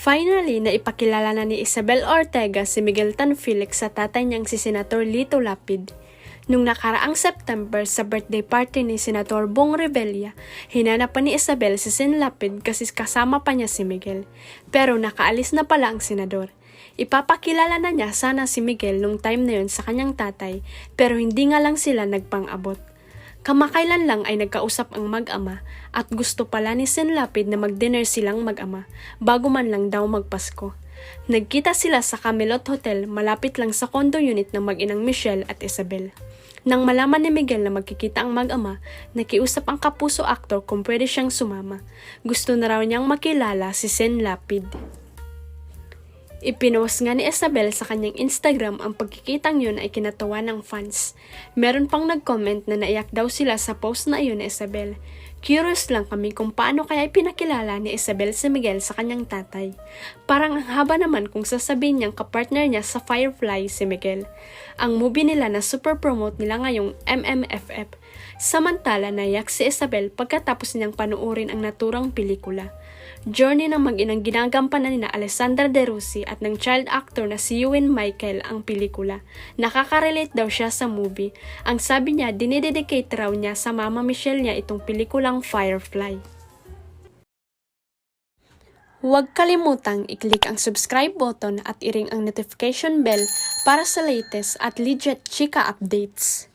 Finally, naipakilala na ni Isabel Ortega si Miguel Tan Felix sa tatay niyang si Senator Lito Lapid. Nung nakaraang September sa birthday party ni Senator Bong Revilla, hinanap pa ni Isabel si Sen Lapid kasi kasama pa niya si Miguel. Pero nakaalis na pala ang senador. Ipapakilala na niya sana si Miguel nung time na yun sa kanyang tatay, pero hindi nga lang sila nagpang-abot. Kamakailan lang ay nagkausap ang mag-ama at gusto pala ni Sen Lapid na mag-dinner silang mag-ama bago man lang daw magpasko. Nagkita sila sa Camelot Hotel malapit lang sa condo unit ng mag-inang Michelle at Isabel. Nang malaman ni Miguel na magkikita ang mag-ama, nakiusap ang kapuso aktor kung pwede siyang sumama. Gusto na raw niyang makilala si Sen Lapid. Ipinost nga ni Isabel sa kanyang Instagram ang pagkikitang yun ay kinatawa ng fans. Meron pang nag-comment na naiyak daw sila sa post na iyon ni Isabel. Curious lang kami kung paano kaya ipinakilala ni Isabel si Miguel sa kanyang tatay. Parang ang haba naman kung sasabihin niyang kapartner niya sa Firefly si Miguel. Ang movie nila na super promote nila ngayong MMFF. Samantala naiyak si Isabel pagkatapos niyang panuorin ang naturang pelikula. Journey ng mag-inang ginagampanan ni Alessandra De Rossi at ng child actor na si Ewan Michael ang pelikula. Nakaka-relate daw siya sa movie. Ang sabi niya, dinededicate raw niya sa mama Michelle niya itong pelikulang Firefly. Huwag kalimutang i-click ang subscribe button at i-ring ang notification bell para sa latest at legit chika updates.